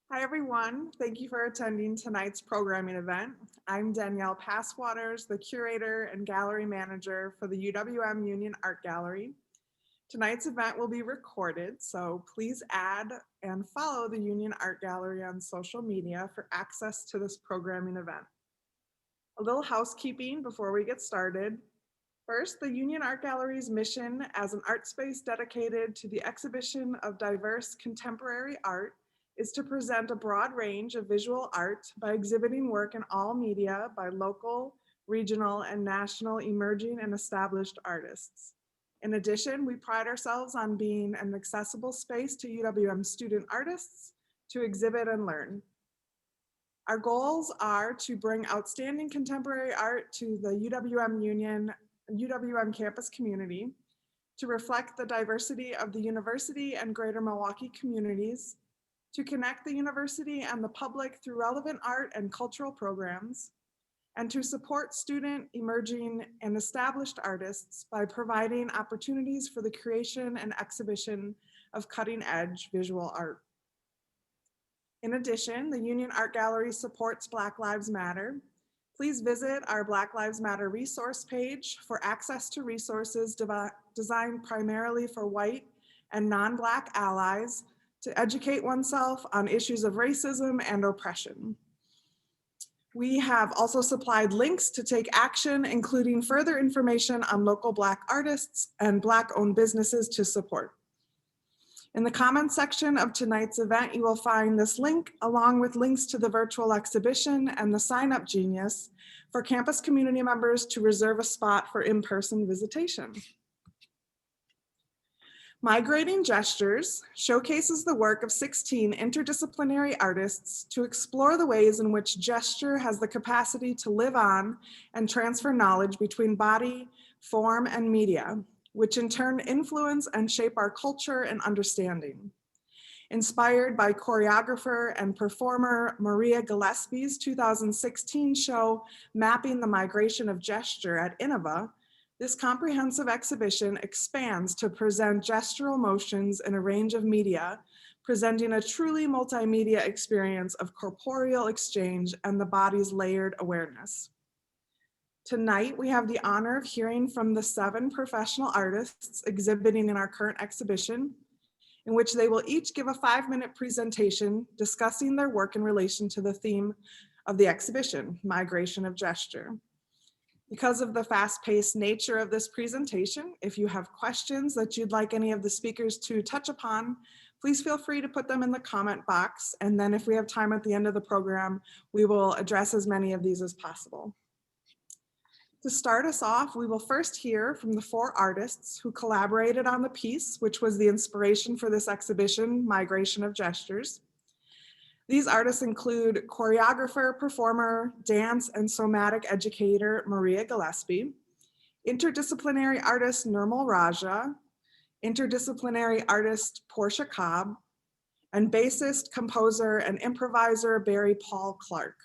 Hi, everyone. Thank you for attending tonight's programming event. I'm Danielle Passwaters, the curator and gallery manager for the UWM Union Art Gallery. Tonight's event will be recorded, so please add and follow the Union Art Gallery on social media for access to this programming event. A little housekeeping before we get started. First, the Union Art Gallery's mission as an art space dedicated to the exhibition of diverse contemporary art is to present a broad range of visual art by exhibiting work in all media by local, regional, and national emerging and established artists. In addition, we pride ourselves on being an accessible space to UWM student artists to exhibit and learn. Our goals are to bring outstanding contemporary art to the UWM campus community, to reflect the diversity of the university and greater Milwaukee communities, to connect the university and the public through relevant art and cultural programs, and to support student, emerging, and established artists by providing opportunities for the creation and exhibition of cutting-edge visual art. In addition, the Union Art Gallery supports Black Lives Matter. Please visit our Black Lives Matter resource page for access to resources designed primarily for white and non-Black allies to educate oneself on issues of racism and oppression. We have also supplied links to take action, including further information on local Black artists and Black-owned businesses to support. In the comments section of tonight's event, you will find this link along with links to the virtual exhibition and the sign-up genius for campus community members to reserve a spot for in-person visitation. Migrating Gestures showcases the work of 16 interdisciplinary artists to explore the ways in which gesture has the capacity to live on and transfer knowledge between body, form, and media, which in turn influence and shape our culture and understanding. Inspired by choreographer and performer Maria Gillespie's 2016 show, Mapping the Migration of Gesture at INOVA, this comprehensive exhibition expands to present gestural motions in a range of media, presenting a truly multimedia experience of corporeal exchange and the body's layered awareness. Tonight, we have the honor of hearing from the 7 professional artists exhibiting in our current exhibition, in which they will each give a 5-minute presentation discussing their work in relation to the theme of the exhibition, Migration of Gesture. Because of the fast-paced nature of this presentation, if you have questions that you'd like any of the speakers to touch upon, please feel free to put them in the comment box. And then if we have time at the end of the program, we will address as many of these as possible. To start us off, we will first hear from the 4 artists who collaborated on the piece, which was the inspiration for this exhibition, Migration of Gestures. These artists include choreographer, performer, dance, and somatic educator Maria Gillespie, interdisciplinary artist Nirmal Raja, interdisciplinary artist Portia Cobb, and bassist, composer, and improviser Barry Paul Clark.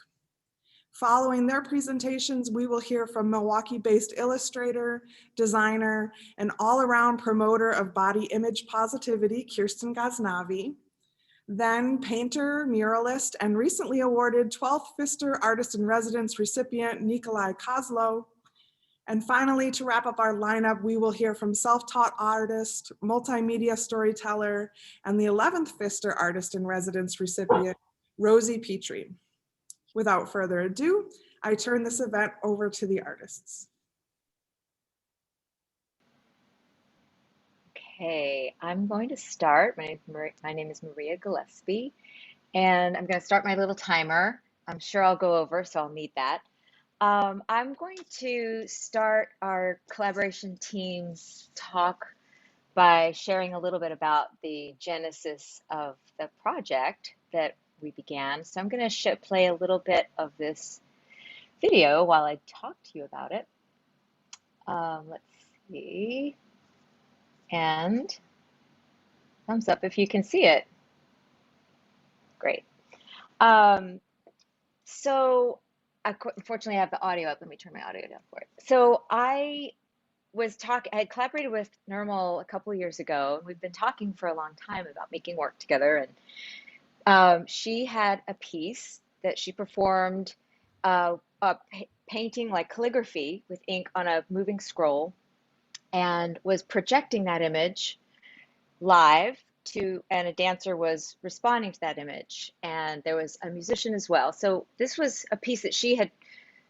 Following their presentations, we will hear from Milwaukee-based illustrator, designer, and all-around promoter of body image positivity, Kirsten Ghaznavi, then painter, muralist, and recently awarded 12th Pfister Artist in Residence recipient Nikolai Kozlow. And finally, to wrap up our lineup, we will hear from self-taught artist, multimedia storyteller, and the 11th Pfister Artist in Residence recipient, Rosie Petrie. Without further ado, I turn this event over to the artists. Okay, I'm going to start. My name is Maria Gillespie, and I'm going to start my little timer. I'm sure I'll go over, so I'll need that. I'm going to start our collaboration team's talk by sharing a little bit about the genesis of the project that we began. So I'm going to play a little bit of this video while I talk to you about it. Let's see. And thumbs up if you can see it. Great. So unfortunately I have the audio up. Let me turn my audio down for it. So I had collaborated with Nirmal a couple years ago, and we've been talking for a long time about making work together. And She had a piece that she performed, painting like calligraphy with ink on a moving scroll, and was projecting that image live to, and a dancer was responding to that image, and there was a musician as well. So this was a piece that she had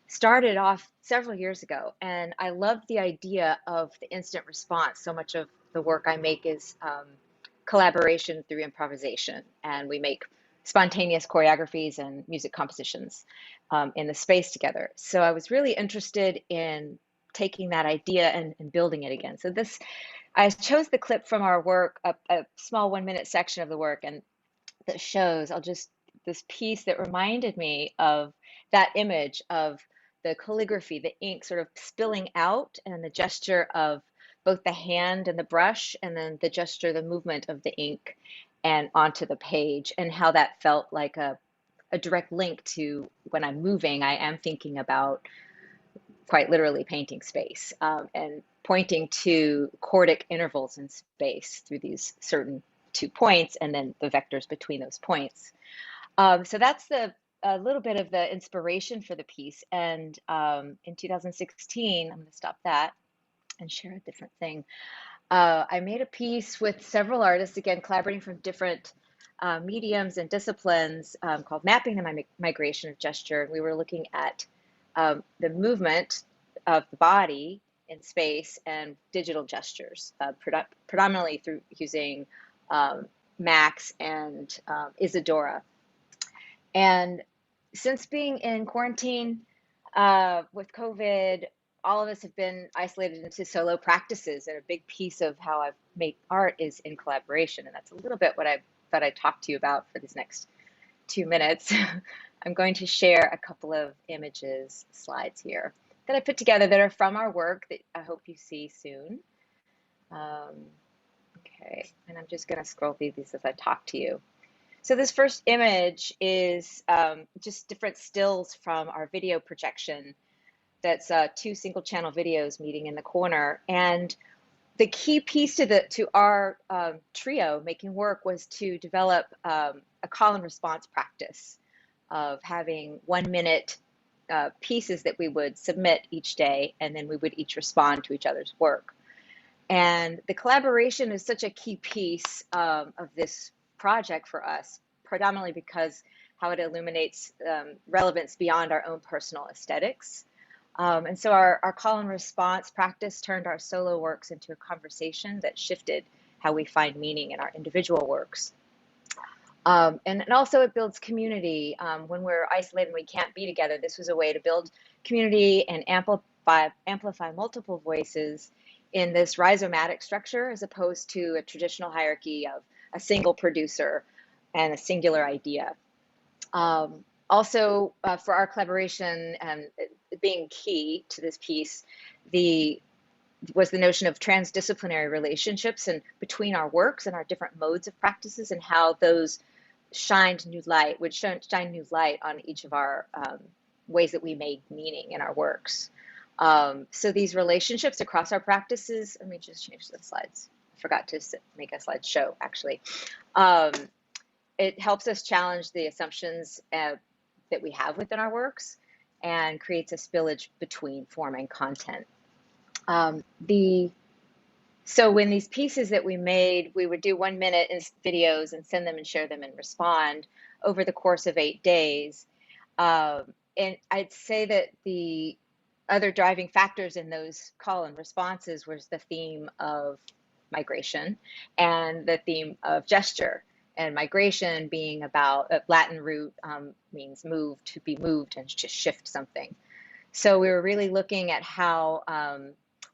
started off several years ago, and I loved the idea of the instant response. So much of the work I make is collaboration through improvisation, and we make spontaneous choreographies and music compositions in the space together. So I was really interested in taking that idea and building it again. So this, I chose the clip from our work, a small 1 minute section of the work, and that shows, this piece that reminded me of that image of the calligraphy, the ink sort of spilling out, and the gesture of both the hand and the brush, and then the gesture, the movement of the ink and onto the page, and how that felt like a direct link to when I'm moving, I am thinking about quite literally painting space, and pointing to chordic intervals in space through these certain 2 points, and then the vectors between those points. So that's a little bit of the inspiration for the piece. And in 2016, I'm going to stop that and share a different thing. I made a piece with several artists, again, collaborating from different mediums and disciplines, called Mapping the Migration of Gesture. We were looking at the movement of the body in space and digital gestures, predominantly through using Max and Isadora. And since being in quarantine with COVID, all of us have been isolated into solo practices, and a big piece of how I've made art is in collaboration. And that's a little bit what I thought I'd talk to you about for these next 2 minutes. I'm going to share a couple of images, slides here that I put together that are from our work that I hope you see soon. Okay, and I'm just going to scroll through these as I talk to you. So this first image is just different stills from our video projection. That's 2 single-channel videos meeting in the corner. And the key piece to our trio making work was to develop a call and response practice of having 1 minute pieces that we would submit each day, and then we would each respond to each other's work. And the collaboration is such a key piece of this project for us, predominantly because how it illuminates relevance beyond our own personal aesthetics. And so our call and response practice turned our solo works into a conversation that shifted how we find meaning in our individual works. And also it builds community. When we're isolated and we can't be together, this was a way to build community and amplify multiple voices in this rhizomatic structure, as opposed to a traditional hierarchy of a single producer and a singular idea. Also, for our collaboration, being key to this piece, was the notion of transdisciplinary relationships and between our works and our different modes of practices, and how those would shine new light on each of our ways that we made meaning in our works. So these relationships across our practices, let me just change the slides. I forgot to make a slideshow, actually. It helps us challenge the assumptions that we have within our works, and creates a spillage between form and content. So when these pieces that we made, we would do 1 minute videos and send them and share them and respond over the course of 8 days. And I'd say that the other driving factors in those call and responses was the theme of migration and the theme of gesture. And migration being about a Latin root, means move, to be moved and to shift something. So we were really looking at how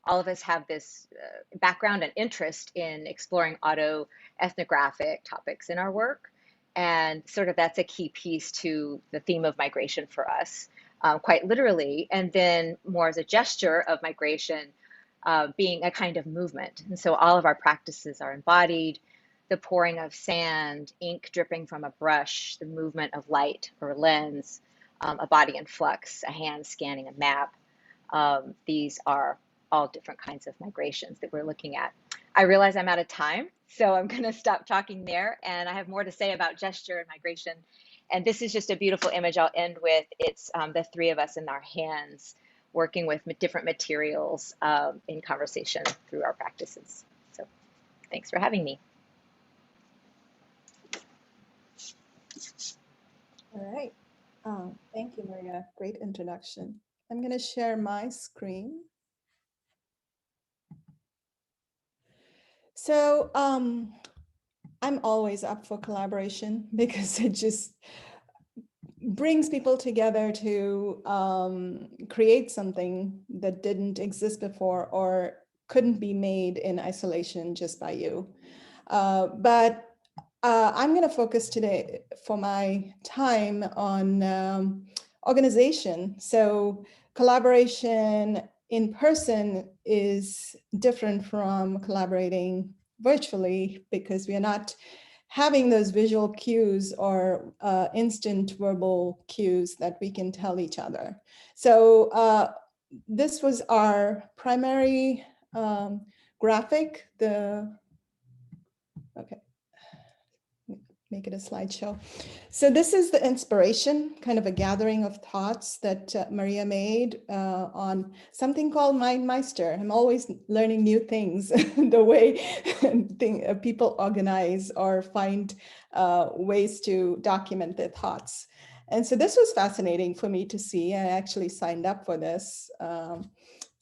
all of us have this background and interest in exploring autoethnographic topics in our work. And sort of that's a key piece to the theme of migration for us, quite literally. And then more as a gesture of migration being a kind of movement. And so all of our practices are embodied. The pouring of sand, ink dripping from a brush, the movement of light or lens, a body in flux, a hand scanning a map. These are all different kinds of migrations that we're looking at. I realize I'm out of time, so I'm going to stop talking there. And I have more to say about gesture and migration. And this is just a beautiful image I'll end with. It's the three of us in our hands working with different materials in conversation through our practices. So thanks for having me. All right. Thank you, Maria. Great introduction. I'm going to share my screen. So I'm always up for collaboration because it just brings people together to create something that didn't exist before or couldn't be made in isolation just by you. But I'm going to focus today for my time on organization. So collaboration in person is different from collaborating virtually because we are not having those visual cues or instant verbal cues that we can tell each other. So this was our primary graphic. Okay, make it a slideshow. So this is the inspiration, kind of a gathering of thoughts that Maria made on something called MindMeister. I'm always learning new things, the way people organize or find ways to document their thoughts. And so this was fascinating for me to see. I actually signed up for this.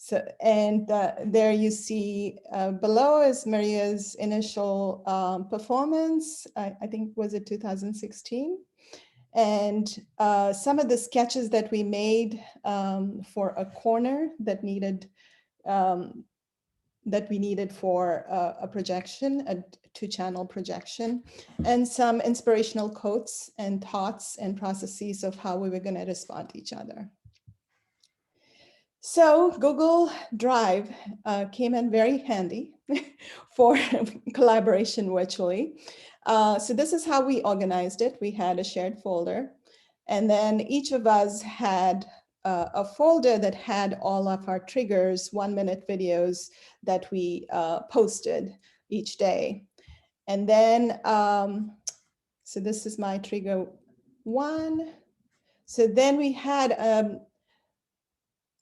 There you see below is Maria's initial performance. I think was it 2016, and some of the sketches that we made for a corner that we needed for a projection, a two-channel projection, and some inspirational quotes and thoughts and processes of how we were going to respond to each other. So Google Drive came in very handy for collaboration virtually. So this is how we organized it. We had a shared folder, and then each of us had a folder that had all of our triggers, 1-minute videos that we posted each day. And then, so this is my trigger 1. So then we had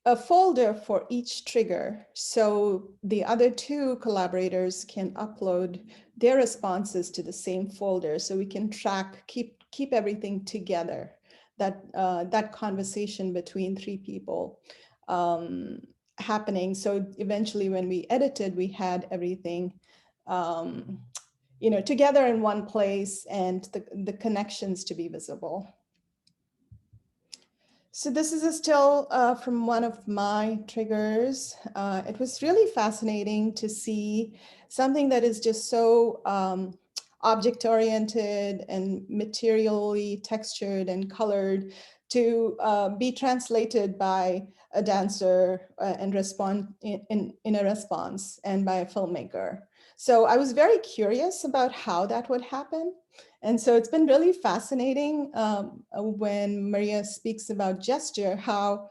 a folder for each trigger, so the other 2 collaborators can upload their responses to the same folder, so we can track, keep everything together. That conversation between 3 people happening. So eventually, when we edited, we had everything, together in one place, and the connections to be visible. So this is a still from one of my triggers. It was really fascinating to see something that is just so object-oriented and materially textured and colored to be translated by a dancer and respond in a response, and by a filmmaker. So I was very curious about how that would happen. And so it's been really fascinating when Maria speaks about gesture, how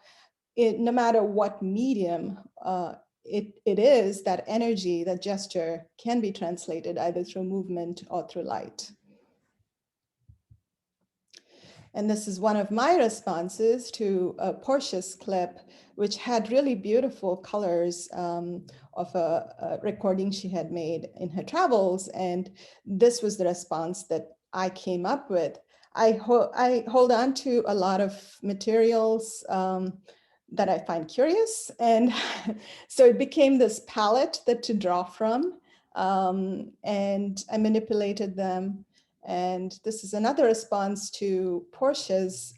no matter what medium it is, that energy, that gesture can be translated either through movement or through light. And this is one of my responses to Portia's clip, which had really beautiful colors of a recording she had made in her travels. And this was the response that I came up with. I hold on to a lot of materials that I find curious. And so it became this palette to draw from. And I manipulated them. And this is another response to Portia's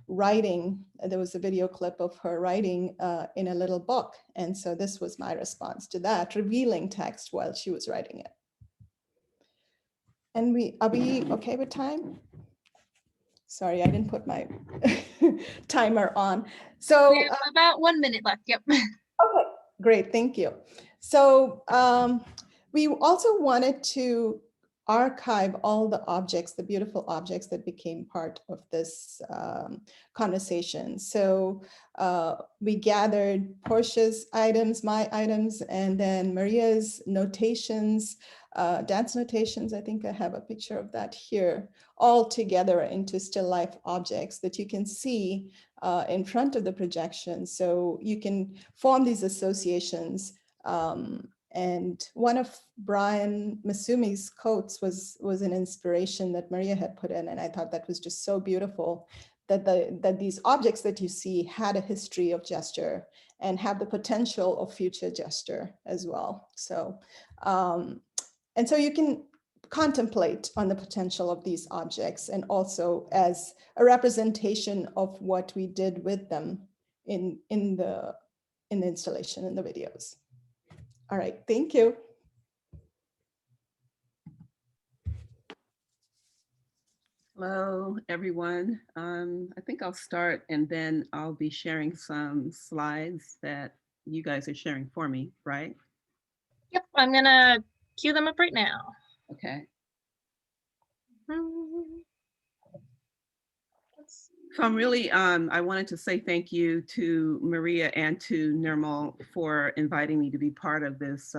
writing. There was a video clip of her writing in a little book. And so this was my response to that, revealing text while she was writing it. And are we okay with time? Sorry, I didn't put my timer on. So we have about 1 minute left. Yep. Okay, great, thank you. So we also wanted to archive all the objects, the beautiful objects that became part of this conversation. So we gathered Portia's items, my items, and then Maria's notations, dance notations. I think I have a picture of that here, all together into still life objects that you can see in front of the projection. So you can form these associations. And one of Brian Masumi's quotes was an inspiration that Maria had put in, and I thought that was just so beautiful, that these objects that you see had a history of gesture and have the potential of future gesture as well. So, and so you can contemplate on the potential of these objects, and also as a representation of what we did with them in the installation, in the videos. All right, thank you. Hello, everyone. I think I'll start and then I'll be sharing some slides that you guys are sharing for me, right? Yep, I'm gonna cue them up right now. Okay. So I'm really, I wanted to say thank you to Maria and to Nirmal for inviting me to be part of this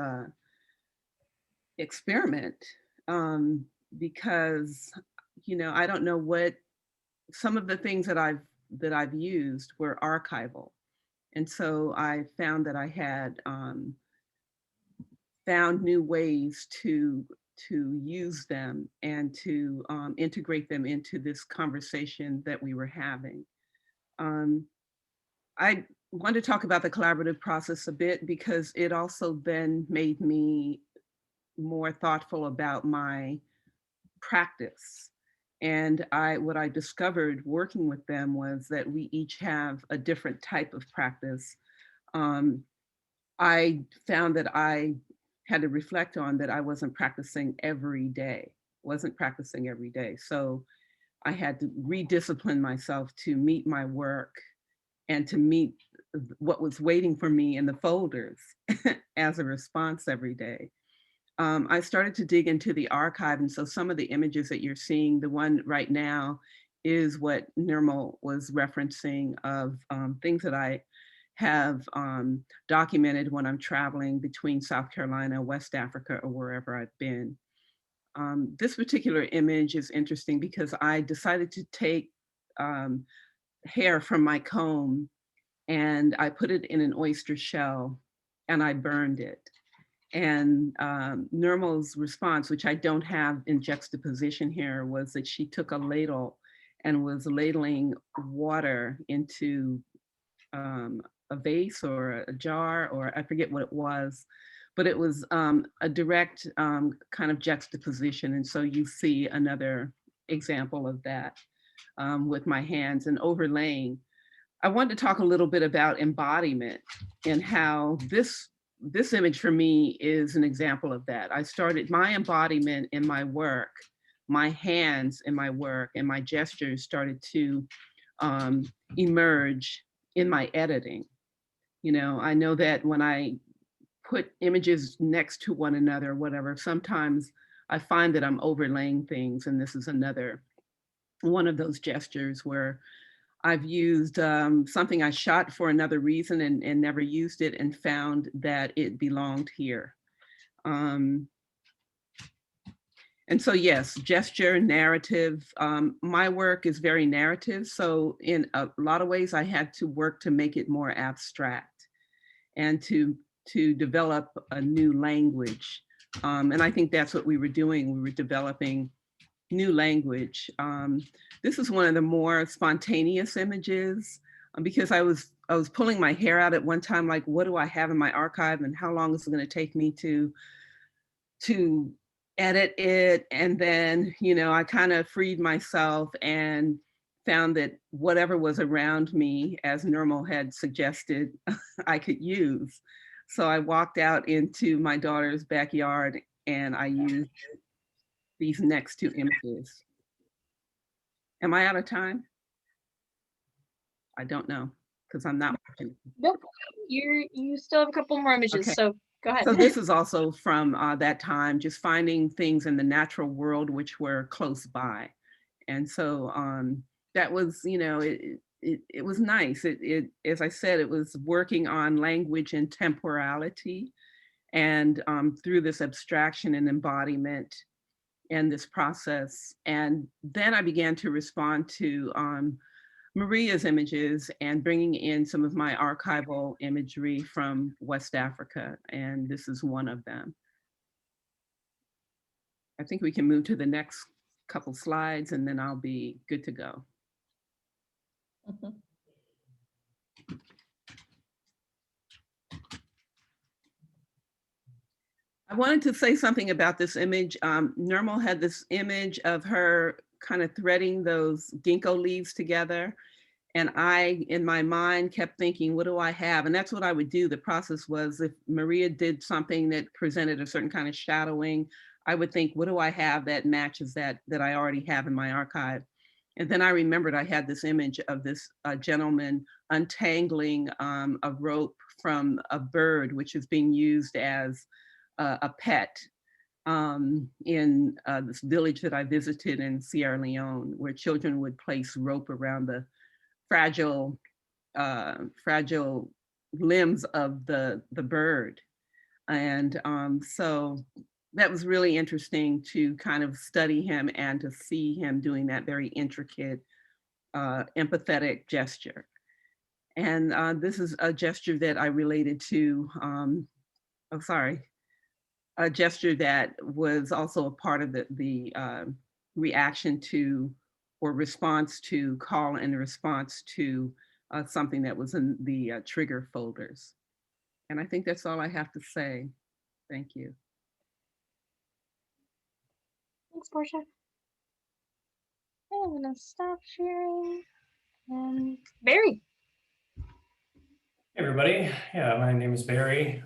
experiment, because, you know, I don't know what, some of the things that I've used were archival. And so I found that I had found new ways to use them and to integrate them into this conversation that we were having. I want to talk about the collaborative process a bit because it also then made me more thoughtful about my practice. And what I discovered working with them was that we each have a different type of practice. I found that I had to reflect on that I wasn't practicing every day, So I had to rediscipline myself to meet my work and to meet what was waiting for me in the folders as a response every day. I started to dig into the archive. And so some of the images that you're seeing, the one right now is what Nirmal was referencing of things that I have documented when I'm traveling between South Carolina, West Africa, or wherever I've been. This particular image is interesting because I decided to take hair from my comb and I put it in an oyster shell and I burned it. And Nirmal's response, which I don't have in juxtaposition here, was that she took a ladle and was ladling water into a vase or a jar, or I forget what it was, but it was a direct kind of juxtaposition. And so you see another example of that with my hands and overlaying. I wanted to talk a little bit about embodiment and how this image for me is an example of that. I started my embodiment in my work, my hands in my work, and my gestures started to emerge in my editing. You know, I know that when I put images next to one another, whatever, sometimes I find that I'm overlaying things, and this is another one of those gestures where I've used something I shot for another reason and never used it and found that it belonged here. And so yes, gesture, narrative. My work is very narrative. So in a lot of ways, I had to work to make it more abstract and to develop a new language. And I think that's what we were doing. We were developing new language. This is one of the more spontaneous images because I was pulling my hair out at one time, like, what do I have in my archive and how long is it going to take me to edit it? And then, you know, I kind of freed myself and found that whatever was around me, as Nirmal had suggested, I could use. So I walked out into my daughter's backyard and I used these next two images. Am I out of time? I don't know, because I'm not watching. nope, you still have a couple more images. Okay. So Go ahead. So this is also from that time, just finding things in the natural world which were close by. And so that was, you know, it was nice. As I said, it was working on language and temporality, and through this abstraction and embodiment and this process. And then I began to respond to Maria's images and bringing in some of my archival imagery from West Africa. And this is one of them. I think we can move to the next couple slides and then I'll be good to go. Mhm. I wanted to say something about this image. Nirmal had this image of her kind of threading those ginkgo leaves together. And I, in my mind, kept thinking, what do I have? And that's what I would do. The process was, if Maria did something that presented a certain kind of shadowing, I would think, what do I have that matches that I already have in my archive? And then I remembered I had this image of this gentleman untangling a rope from a bird, which is being used as a pet in this village that I visited in Sierra Leone, where children would place rope around the fragile limbs of the bird. And so that was really interesting to kind of study him and to see him doing that very intricate, empathetic gesture. And this is a gesture that I related to, a gesture that was also a part of the reaction to or response to call and response to something that was in the trigger folders. And I think that's all I have to say. Thank you. Thanks, Portia. I'm gonna stop sharing. And Barry. Hey everybody, yeah, my name is Barry.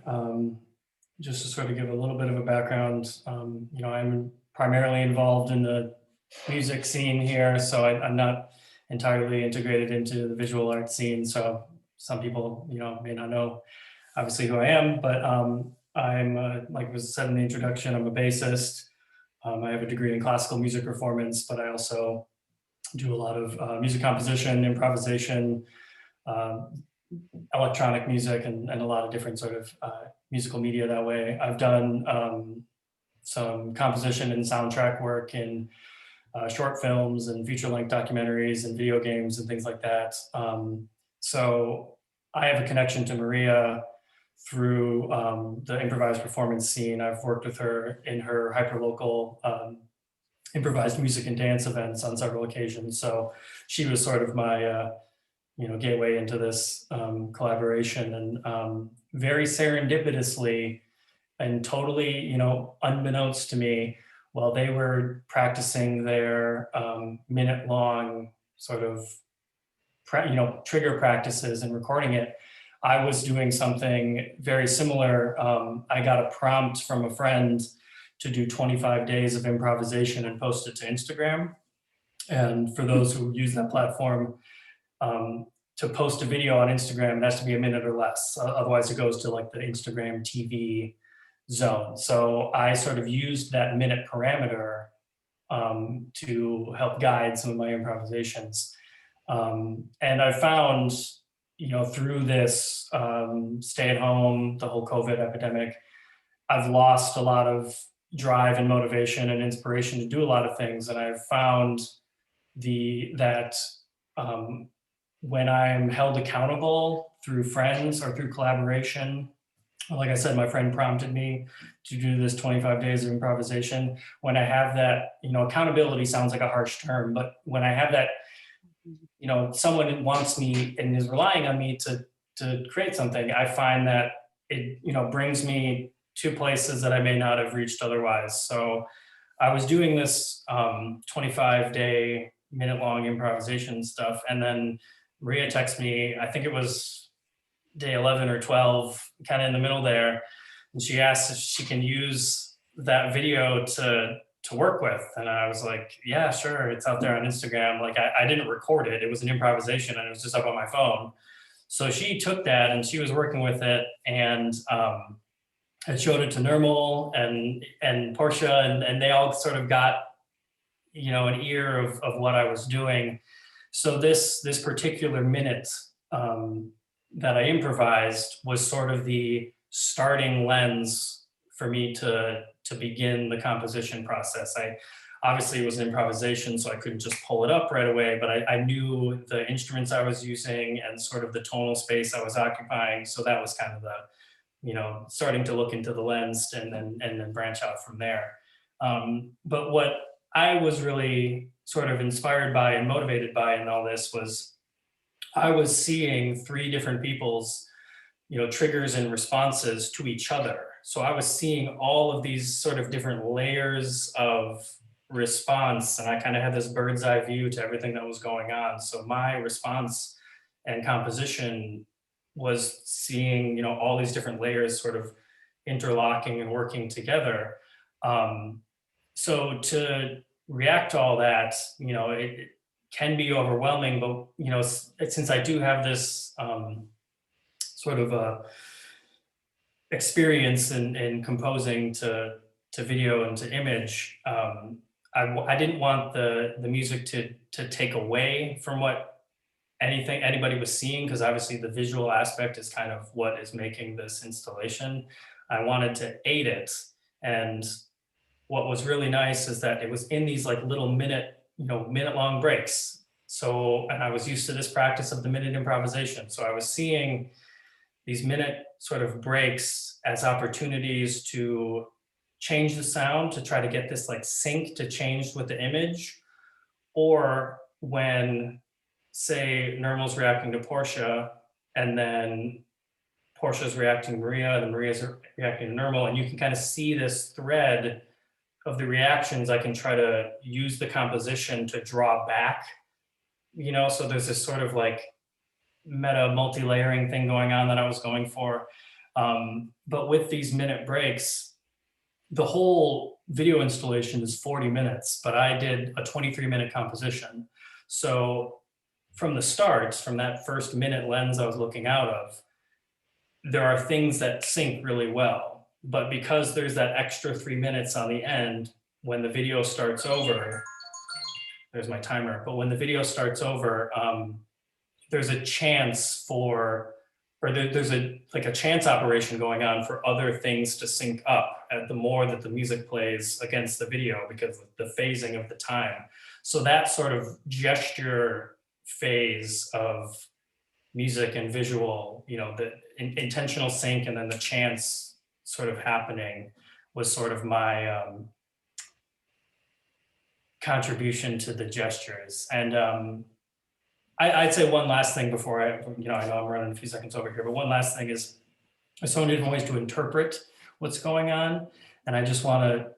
Just to sort of give a little bit of a background, you know, I'm primarily involved in the music scene here, so I'm not entirely integrated into the visual art scene. So some people, you know, may not know obviously who I am, but I'm, like was said in the introduction, I'm a bassist. I have a degree in classical music performance, but I also do a lot of music composition, improvisation, electronic music, and a lot of different sort of musical media that way. I've done some composition and soundtrack work in short films and feature-length documentaries and video games and things like that. So I have a connection to Maria through the improvised performance scene. I've worked with her in her hyperlocal improvised music and dance events on several occasions. So she was sort of my you know, gateway into this collaboration. And very serendipitously and totally, you know, unbeknownst to me, while they were practicing their minute-long sort of, you know, trigger practices and recording it, I was doing something very similar. I got a prompt from a friend to do 25 days of improvisation and post it to Instagram. And for those who use that platform, to post a video on Instagram, it has to be a minute or less. Otherwise it goes to like the Instagram TV zone. So I sort of used that minute parameter to help guide some of my improvisations. And I found, you know, through this stay at home, the whole COVID epidemic, I've lost a lot of drive and motivation and inspiration to do a lot of things. And I've found that when I'm held accountable through friends or through collaboration, like I said, my friend prompted me to do this 25 days of improvisation. When I have that, you know, accountability sounds like a harsh term, but when I have that, you know, someone wants me and is relying on me to create something, I find that it, you know, brings me to places that I may not have reached otherwise. So I was doing this 25-day, minute-long improvisation stuff, and then Maria texted me, I think it was day 11 or 12, kind of in the middle there, and she asked if she can use that video to work with. And I was like, yeah, sure, it's out there on Instagram. Like I didn't record it, it was an improvisation and it was just up on my phone. So she took that and she was working with it, and had showed it to Nirmal and Portia, and they all sort of got, you know, an ear of what I was doing. So this particular minute that I improvised was sort of the starting lens for me to begin the composition process. Obviously it was an improvisation, so I couldn't just pull it up right away, but I knew the instruments I was using and sort of the tonal space I was occupying. So that was kind of the, you know, starting to look into the lens and then branch out from there. But what I was really sort of inspired by and motivated by in all this was I was seeing 3 different people's, you know, triggers and responses to each other. So I was seeing all of these sort of different layers of response, and I kind of had this bird's eye view to everything that was going on. So my response and composition was seeing, you know, all these different layers sort of interlocking and working together. So to react to all that, you know, it can be overwhelming, but, you know, since I do have this sort of experience in composing to video and to image, I didn't want the music to take away from what anybody was seeing, because obviously the visual aspect is kind of what is making this installation. I wanted to aid it, and what was really nice is that it was in these like little minute long breaks. So, and I was used to this practice of the minute improvisation. So I was seeing these minute sort of breaks as opportunities to change the sound, to try to get this like sync to change with the image. Or when, say, Nirmal's reacting to Portia, and then Portia's reacting to Maria, and Maria's reacting to Nirmal, and you can kind of see this thread of the reactions. I can try to use the composition to draw back, you know, so there's this sort of like meta multi-layering thing going on that I was going for. But with these minute breaks, the whole video installation is 40 minutes, but I did a 23-minute composition. So from the start, from that first minute lens I was looking out of, there are things that sync really well. But because there's that extra 3 minutes on the end, when the video starts over, there's my timer, but when the video starts over, there's a chance for, or there's a chance operation going on for other things to sync up at the more that the music plays against the video, because of the phasing of the time. So that sort of gesture phase of music and visual, you know, the intentional sync and then the chance sort of happening was sort of my contribution to the gestures. And I'd say one last thing before I know I'm running a few seconds over here, but one last thing is there's so many different ways to interpret what's going on. And I just want to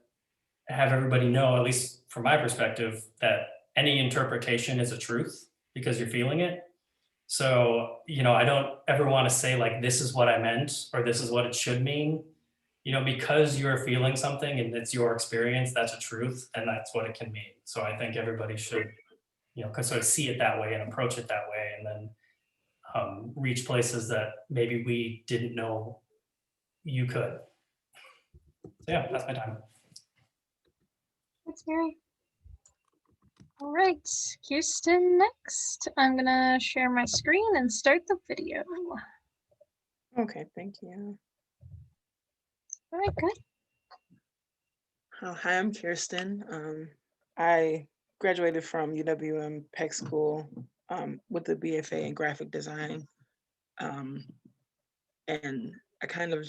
have everybody know, at least from my perspective, that any interpretation is a truth because you're feeling it. So, you know, I don't ever want to say like, this is what I meant, or this is what it should mean. You know, because you're feeling something and it's your experience, that's a truth, and that's what it can mean. So I think everybody should, you know, sort of see it that way and approach it that way, and then reach places that maybe we didn't know you could. So yeah, that's my time. Thanks, Mary. All right, Kirsten next. I'm gonna share my screen and start the video. Okay, thank you. All right, good. Hi, I'm Kirsten. I graduated from UWM Peck School with a BFA in graphic design. And I kind of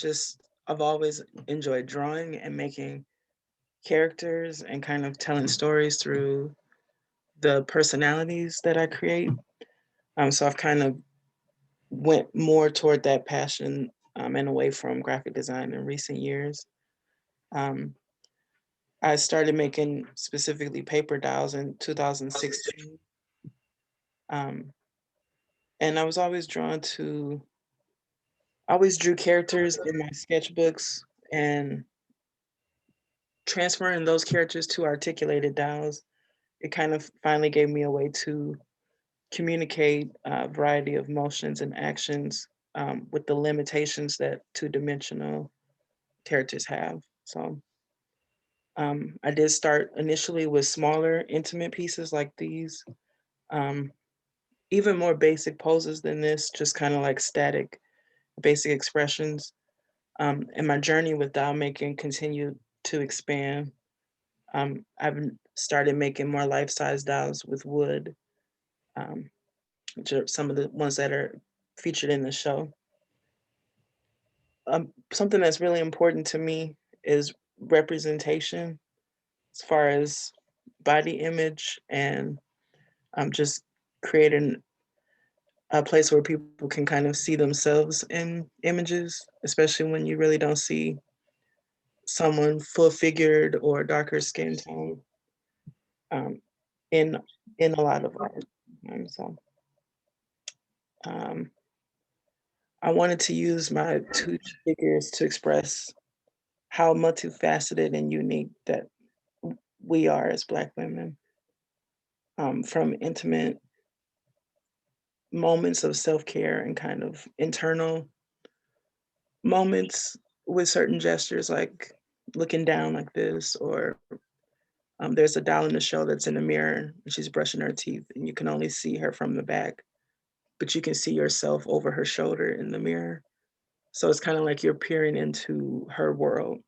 I've always enjoyed drawing and making characters and kind of telling stories through the personalities that I create. So I've kind of went more toward that passion and away from graphic design in recent years. I started making specifically paper dolls in 2016. And I was always I always drew characters in my sketchbooks, and transferring those characters to articulated dolls, it kind of finally gave me a way to communicate a variety of motions and actions with the limitations that characters have. So I did start initially with smaller, intimate pieces like these. Even more basic poses than this, just kind of like static, basic expressions. And my journey with doll making continued to expand. I've started making more life-size dolls with wood, which are some of the ones that are featured in the show. Something that's really important to me is representation as far as body image and just creating a place where people can kind of see themselves in images, especially when you really don't see someone full figured or darker skin tone um, in a lot of art. So I wanted to use my two figures to express how multifaceted and unique that we are as Black women, from intimate moments of self-care and kind of internal moments with certain gestures, like looking down like this, or there's a doll in the show that's in the mirror and she's brushing her teeth and you can only see her from the back, but you can see yourself over her shoulder in the mirror. So it's kind of like you're peering into her world.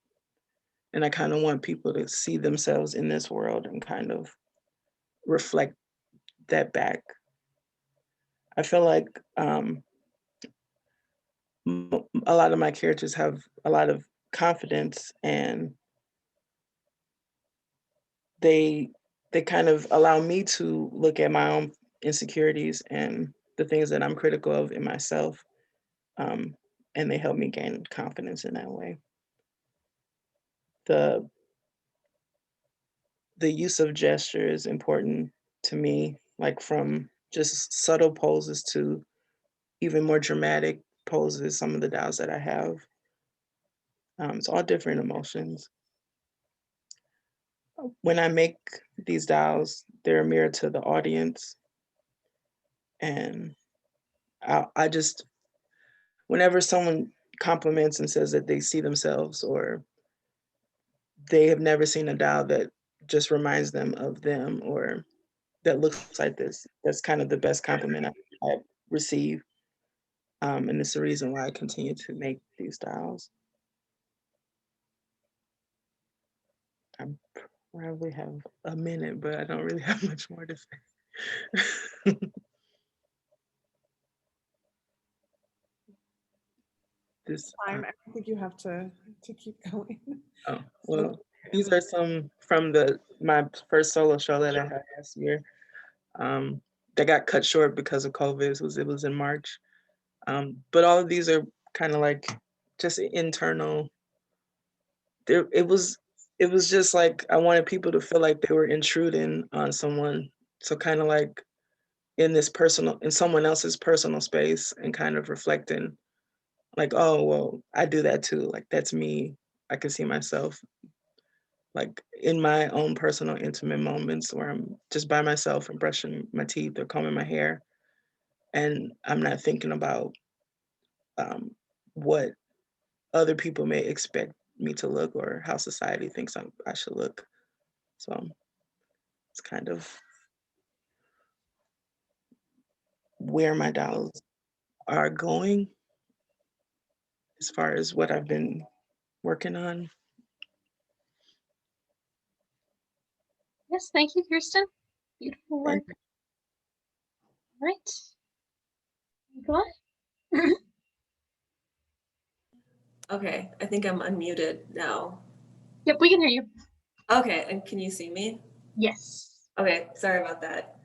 And I kind of want people to see themselves in this world and kind of reflect that back. I feel like a lot of my characters have a lot of confidence, and they kind of allow me to look at my own insecurities and the things that I'm critical of in myself, and they help me gain confidence in that way. The use of gesture is important to me, like from just subtle poses to even more dramatic poses. Some of the dolls that I have, it's all different emotions. When I make these dolls, they're a mirror to the audience, and I just, whenever someone compliments and says that they see themselves or they have never seen a doll that just reminds them of them or that looks like this, that's kind of the best compliment I receive. And it's the reason why I continue to make these dolls. I probably have a minute, but I don't really have much more to say. This, Fine. I don't think you have to keep going. oh, well, these are some from my first solo show that I had last year. That got cut short because of COVID. It was in March. But all of these are kind of like just internal. It was just like I wanted people to feel like they were intruding on someone. So kind of like in someone else's personal space and kind of reflecting like, oh, well, I do that too. Like that's me. I can see myself like in my own personal intimate moments where I'm just by myself and brushing my teeth or combing my hair. And I'm not thinking about what other people may expect me to look or how society thinks I should look. So it's kind of where my dolls are going as far as what I've been working on. Yes, thank you, Kirsten. Beautiful work. All right. Go on. Okay, I think I'm unmuted now. Yep, we can hear you. Okay, and can you see me? Yes. Okay, sorry about that.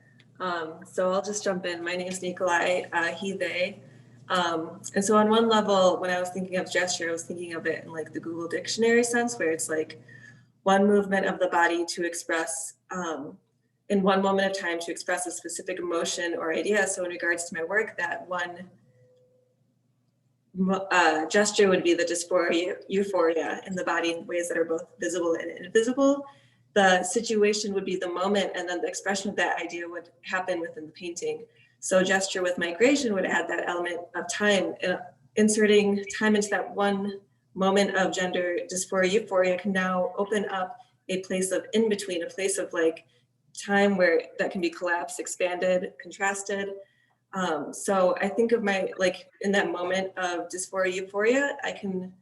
So I'll just jump in. My name is Nikolai, he, they. And so on one level, when I was thinking of gesture, I was thinking of it in like the Google Dictionary sense, where it's like one movement of the body to express, in one moment of time to express a specific emotion or idea. So in regards to my work, that one gesture would be the dysphoria, euphoria in the body in ways that are both visible and invisible. The situation would be the moment, and then the expression of that idea would happen within the painting. So gesture with migration would add that element of time, inserting time into that one moment of gender dysphoria, euphoria can now open up a place of in between, a place of like time where that can be collapsed, expanded, contrasted. So I think of my, like in that moment of dysphoria, euphoria, I can,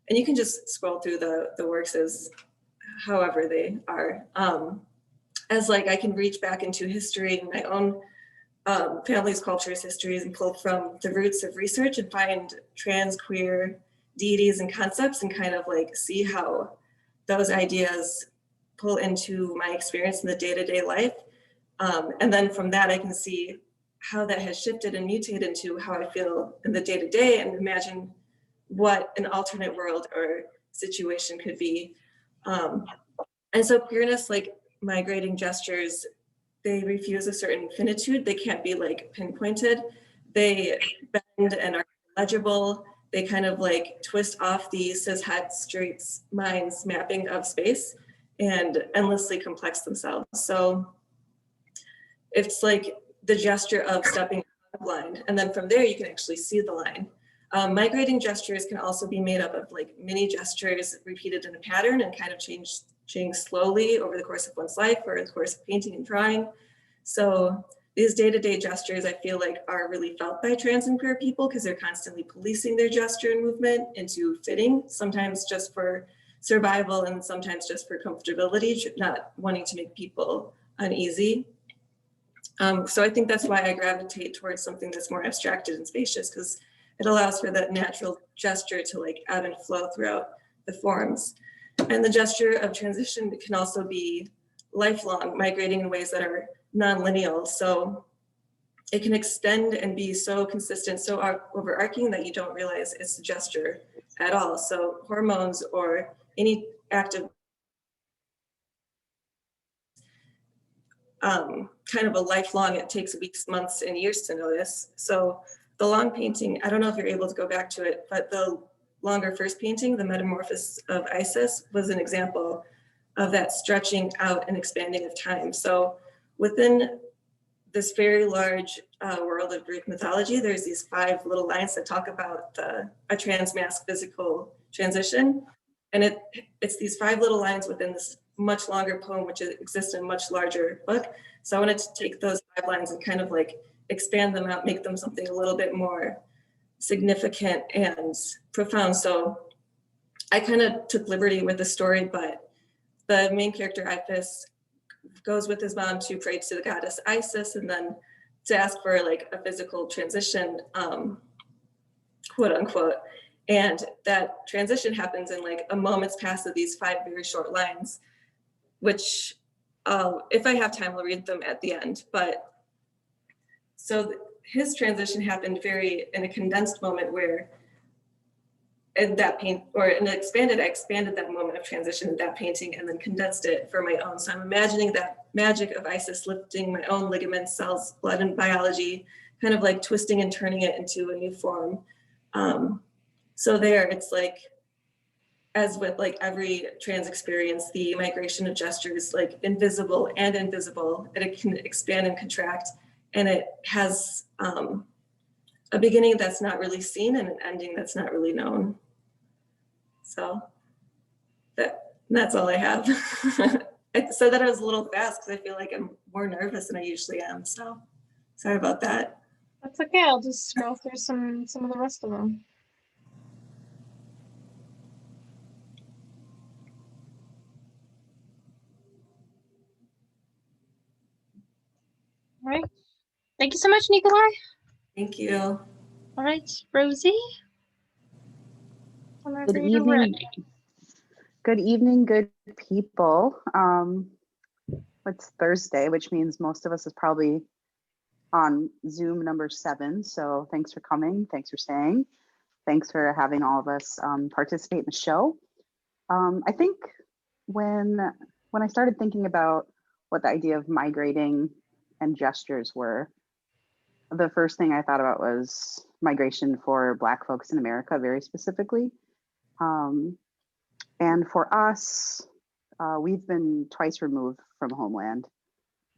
and you can just scroll through the works as however they are, as like I can reach back into history and my own family's cultures, histories, and pull from the roots of research and find trans, queer deities and concepts and kind of like see how those ideas pull into my experience in the day-to-day life. And then from that, I can see how that has shifted and mutated into how I feel in the day-to-day and imagine what an alternate world or situation could be. And so queerness, like migrating gestures, they refuse a certain finitude. They can't be like pinpointed. They bend and are legible. They kind of like twist off the cis-het straight minds mapping of space and endlessly complex themselves. So it's like the gesture of stepping blind. And then from there, you can actually see the line. Migrating gestures can also be made up of like mini gestures repeated in a pattern and kind of change slowly over the course of one's life or the course of painting and drawing. So these day-to-day gestures, I feel like are really felt by trans and queer people because they're constantly policing their gesture and movement into fitting, sometimes just for survival and sometimes just for comfortability, not wanting to make people uneasy. So I think that's why I gravitate towards something that's more abstracted and spacious, because it allows for that natural gesture to like ebb and flow throughout the forms. And the gesture of transition can also be lifelong, migrating in ways that are non-lineal. So it can extend and be so consistent, so overarching that you don't realize it's a gesture at all. So hormones or any active kind of a lifelong, it takes weeks, months, and years to notice. So the long painting, I don't know if you're able to go back to it, but the longer first painting, The Metamorphosis of Isis, was an example of that stretching out and expanding of time. So within this very large world of Greek mythology, there's these 5 little lines that talk about a transmask physical transition. And it's these 5 little lines within this much longer poem, which exists in a much larger book. So I wanted to take those 5 lines and kind of like expand them out, make them something a little bit more significant and profound. So I kind of took liberty with the story, but the main character, Iphis, goes with his mom to pray to the goddess Isis and then to ask for like a physical transition, quote unquote. And that transition happens in like a moment's pass of these 5 very short lines, which if I have time, I'll read them at the end. But so his transition happened in a condensed moment where in that paint, or in expanded, I expanded that moment of transition in that painting and then condensed it for my own. So I'm imagining that magic of Isis lifting my own ligaments, cells, blood, and biology, kind of like twisting and turning it into a new form. So there, it's like, as with like every trans experience, the migration of gestures, like invisible and invisible, and it can expand and contract, and it has a beginning that's not really seen and an ending that's not really known. So that's all I have. I said that I was a little fast because I feel like I'm more nervous than I usually am. So sorry about that. That's okay. I'll just scroll through some of the rest of them. All right. Thank you so much, Nikolai. Thank you. All right, Rosie. Good evening. Good evening, good people. It's Thursday, which means most of us is probably on Zoom number 7. So thanks for coming. Thanks for staying. Thanks for having all of us participate in the show. I think when I started thinking about what the idea of migrating and gestures were, the first thing I thought about was migration for Black folks in America, very specifically. And for us, we've been twice removed from homeland,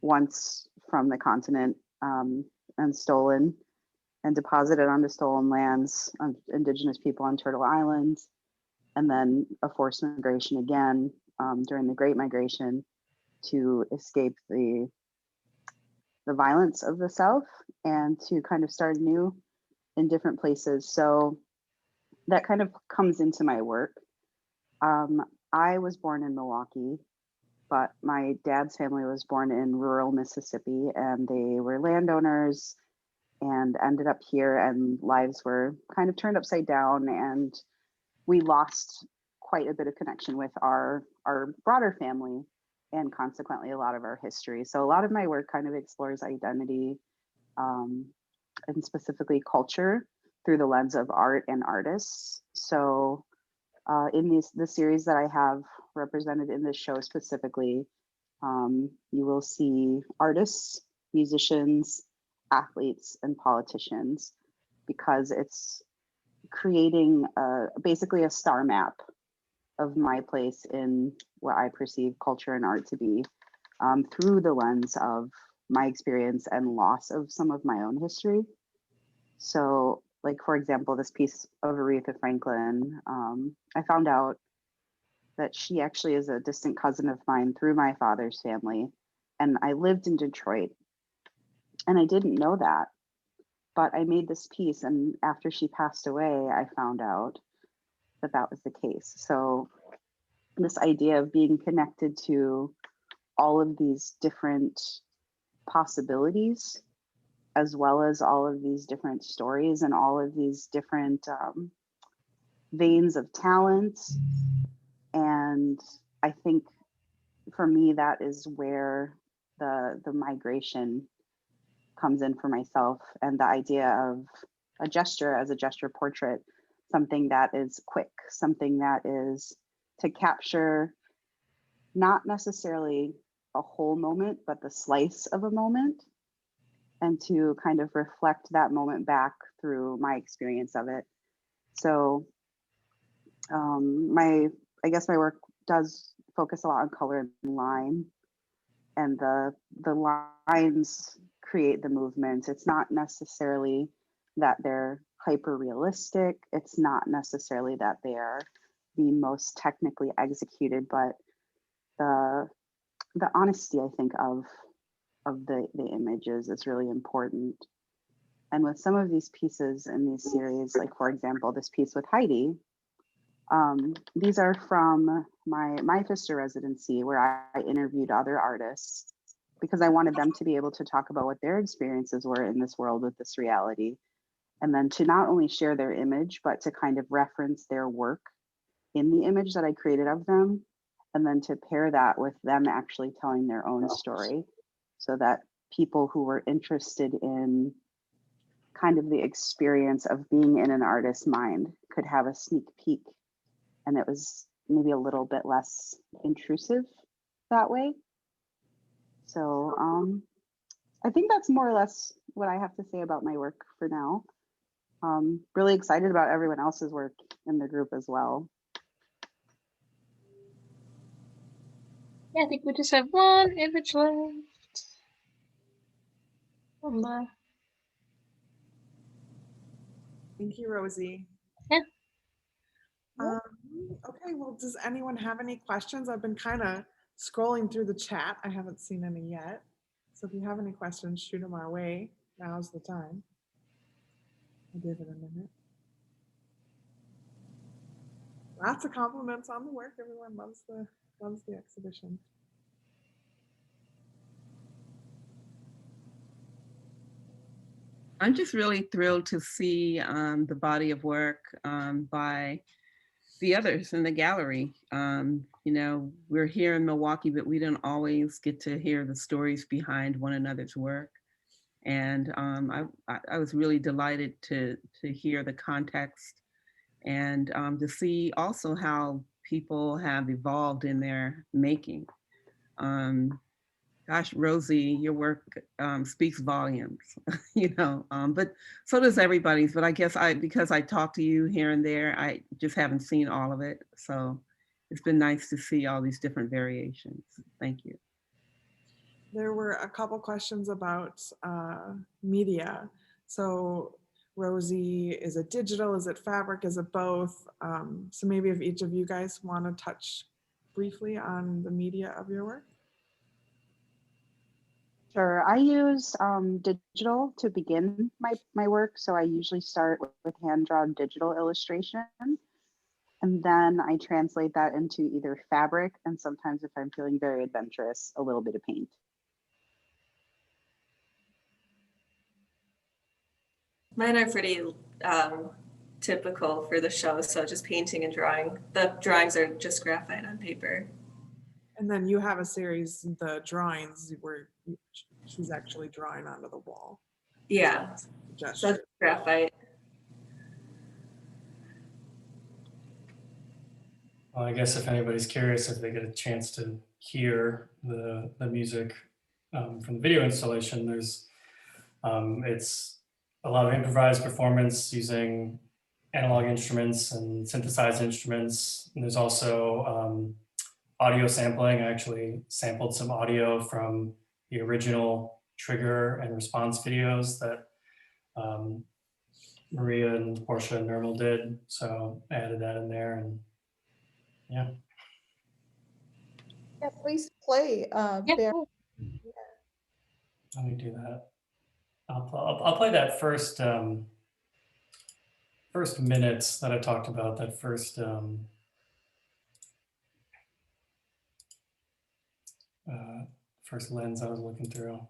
once from the continent and stolen and deposited onto stolen lands of Indigenous people on Turtle Island, and then a forced migration again during the Great Migration to escape the violence of the South and to kind of start anew in different places. So that kind of comes into my work. I was born in Milwaukee, but my dad's family was born in rural Mississippi, and they were landowners and ended up here, and lives were kind of turned upside down, and we lost quite a bit of connection with our broader family and consequently a lot of our history. So a lot of my work kind of explores identity and specifically culture through the lens of art and artists. So in the series that I have represented in this show specifically, you will see artists, musicians, athletes, and politicians, because it's creating basically a star map of my place in what I perceive culture and art to be through the lens of my experience and loss of some of my own history. So, like, for example, this piece of Aretha Franklin, I found out that she actually is a distant cousin of mine through my father's family. And I lived in Detroit, and I didn't know that. But I made this piece, and after she passed away, I found out that that was the case. So this idea of being connected to all of these different possibilities, as well as all of these different stories and all of these different veins of talent. And I think for me, that is where the migration comes in for myself, and the idea of a gesture as a gesture portrait, something that is quick, something that is to capture not necessarily a whole moment, but the slice of a moment, and to kind of reflect that moment back through my experience of it. So I guess my work does focus a lot on color and line, and the lines create the movement. It's not necessarily that they're hyper realistic. It's not necessarily that they are the most technically executed, but the honesty, I think, of the images is really important. And with some of these pieces in these series, like for example, this piece with Heidi, these are from my FISTA residency, where I interviewed other artists because I wanted them to be able to talk about what their experiences were in this world with this reality. And then to not only share their image, but to kind of reference their work in the image that I created of them. And then to pair that with them actually telling their own story, so that people who were interested in kind of the experience of being in an artist's mind could have a sneak peek. And it was maybe a little bit less intrusive that way. So I think that's more or less what I have to say about my work for now. Really excited about everyone else's work in the group as well. Yeah, I think we just have one image left. Thank you, Rosie. Yeah. Okay, well, does anyone have any questions? I've been kind of scrolling through the chat. I haven't seen any yet. So if you have any questions, shoot them our way. Now's the time. I'll give it a minute. Lots of compliments on the work. Everyone loves the exhibition. I'm just really thrilled to see the body of work by the others in the gallery. You know, we're here in Milwaukee, but we don't always get to hear the stories behind one another's work. And I was really delighted to hear the context and to see also how people have evolved in their making. Gosh, Rosie, your work speaks volumes, you know, but so does everybody's. But I guess because I talk to you here and there, I just haven't seen all of it. So it's been nice to see all these different variations. Thank you. There were a couple questions about media. So Rosie, is it digital? Is it fabric? Is it both? So maybe if each of you guys want to touch briefly on the media of your work. Sure. I use digital to begin my work. So I usually start with hand-drawn digital illustration. And then I translate that into either fabric, and sometimes if I'm feeling very adventurous, a little bit of paint. Mine are pretty typical for the show, so just painting and drawing. The drawings are just graphite on paper. And then you have a series, the drawings, where she's actually drawing onto the wall. Yeah, so Gesture. that's graphite. Well, I guess if anybody's curious, if they get a chance to hear the music from the video installation, there's it's a lot of improvised performance using analog instruments and synthesized instruments. And there's also audio sampling. I actually sampled some audio from the original trigger and response videos that Maria and Portia and Nirmal did. So I added that in there, and yeah. Yeah, please play. Yeah, Bear. cool. Let me do that. I'll play that first first minutes that I talked about. That first first lens I was looking through.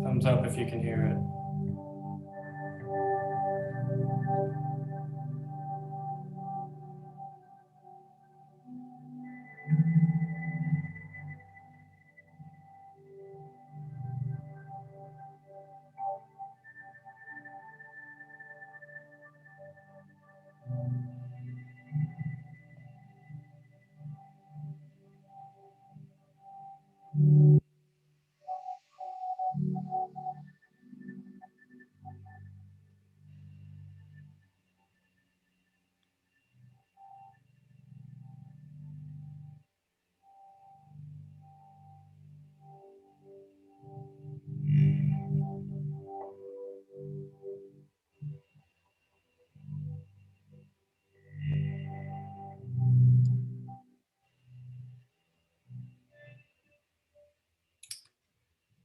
Thumbs up if you can hear it.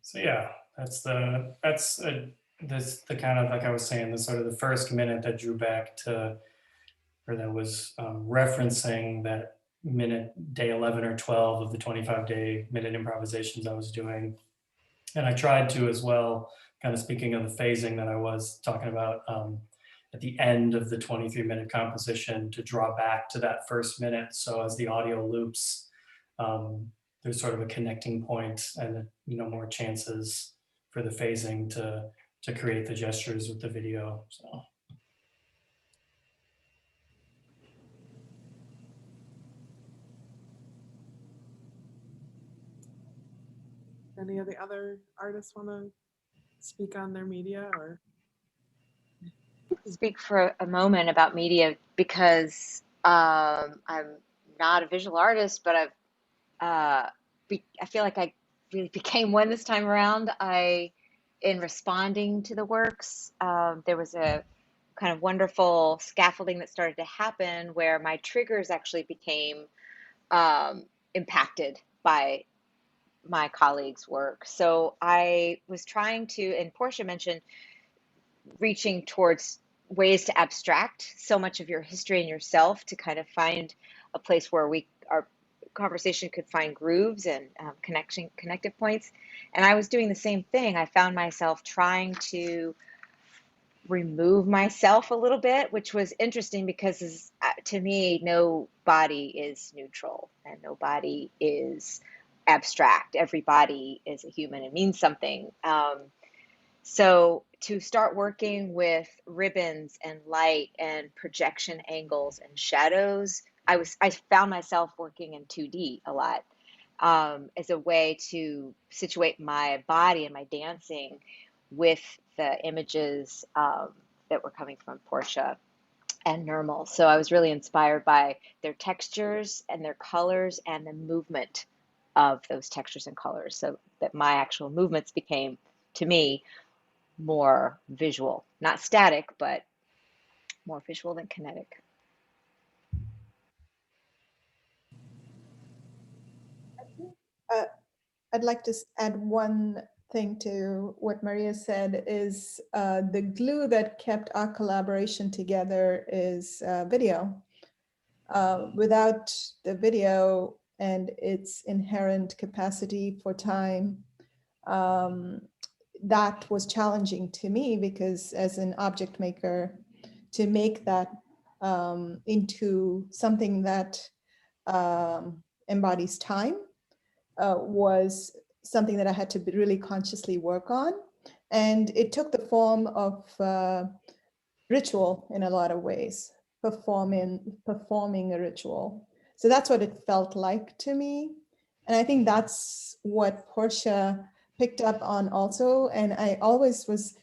So yeah, that's the kind of, like I was saying, the sort of the first minute that drew back to, or that was referencing that minute, day 11 or 12 of the 25-day minute improvisations I was doing. And I tried to as well, kind of speaking of the phasing that I was talking about at the end of the 23-minute composition, to draw back to that first minute. So as the audio loops, there's sort of a connecting point, and more chances for the phasing to create the gestures with the video. So. Any of the other artists want to speak on their media? Or Speak for a moment about media, because I'm not a visual artist, but I feel like I really became one this time around. In responding to the works, there was a kind of wonderful scaffolding that started to happen where my triggers actually became impacted by my colleagues' work. So I was trying to, and Portia mentioned, reaching towards ways to abstract so much of your history and yourself, to kind of find a place where our conversation could find grooves and connective points. And I was doing the same thing. I found myself trying to remove myself a little bit, which was interesting because to me, no body is neutral and no body is abstract. Every body is a human and means something. So to start working with ribbons and light and projection angles and shadows, I found myself working in 2D a lot as a way to situate my body and my dancing with the images that were coming from Portia and Nirmal. So I was really inspired by their textures and their colors and the movement of those textures and colors, so that my actual movements became, to me, more visual, not static, but more visual than kinetic. I'd like to add one thing to what Maria said is the glue that kept our collaboration together is video. Without the video and its inherent capacity for time, that was challenging to me because as an object maker, to make that into something that embodies time was something that I had to really consciously work on. And it took the form of ritual in a lot of ways, performing a ritual. So that's what it felt like to me. And I think that's what Portia picked up on also. And I always was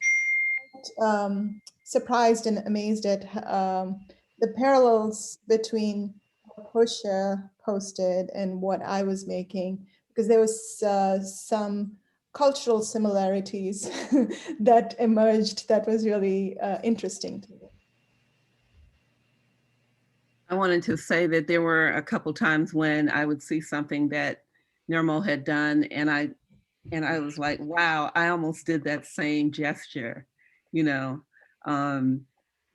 surprised and amazed at the parallels between what Portia posted and what I was making, because there was some cultural similarities that emerged that was really interesting to me. I wanted to say that there were a couple times when I would see something that Nirmal had done, and I was like, wow, I almost did that same gesture, you know.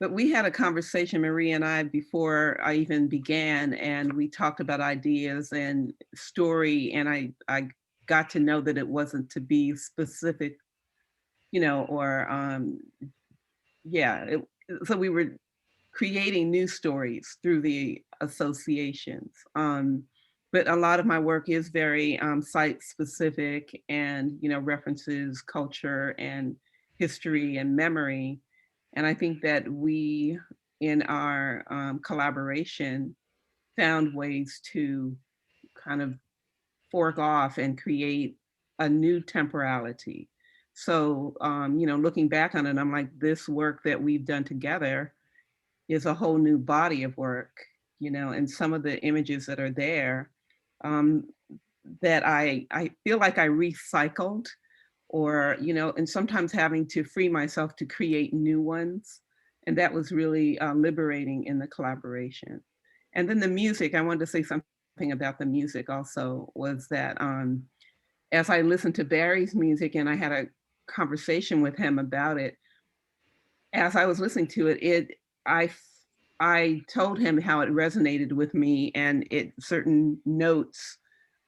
But we had a conversation, Maria and I, before I even began, and we talked about ideas and story, and I got to know that it wasn't to be specific, you know, or yeah. So we were creating new stories through the associations. But a lot of my work is very site specific and, you know, references culture and history and memory. And I think that we, in our collaboration, found ways to kind of fork off and create a new temporality. So, you know, looking back on it, I'm like, this work that we've done together is a whole new body of work, you know, and some of the images that are there that I feel like I recycled, or, you know, and sometimes having to free myself to create new ones. And that was really liberating in the collaboration. And then the music, I wanted to say something about the music also, was that as I listened to Barry's music and I had a conversation with him about it, as I was listening to it, I told him how it resonated with me, and certain notes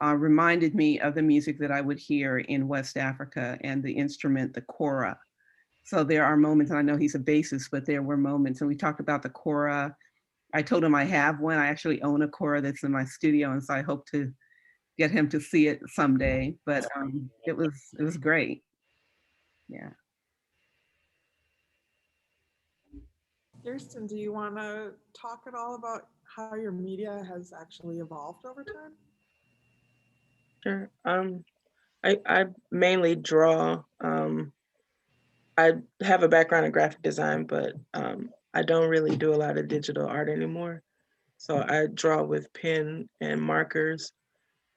reminded me of the music that I would hear in West Africa and the instrument, the kora. So there are moments, and I know he's a bassist, but there were moments, and we talked about the kora. I told him I have one. I actually own a kora that's in my studio, and so I hope to get him to see it someday. But it was great. Yeah. Kirsten, do you want to talk at all about how your media has actually evolved over time? Sure. I mainly draw. I have a background in graphic design, but I don't really do a lot of digital art anymore. So I draw with pen and markers.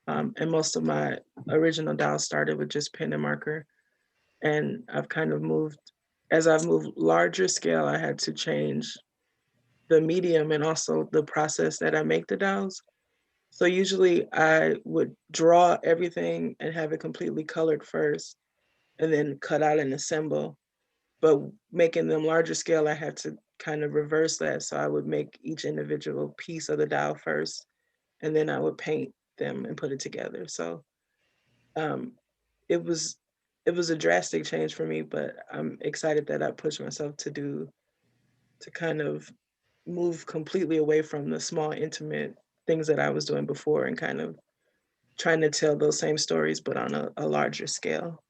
And most of my original DAOs started with just pen and marker. And I've kind of moved, as I've moved larger scale, I had to change the medium and also the process that I make the DAOs. So usually I would draw everything and have it completely colored first, and then cut out and assemble. But making them larger scale, I had to kind of reverse that. So I would make each individual piece of the DAO first, and then I would paint them and put it together. So it was a drastic change for me, but I'm excited that I pushed myself to kind of move completely away from the small, intimate things that I was doing before and kind of trying to tell those same stories, but on a larger scale.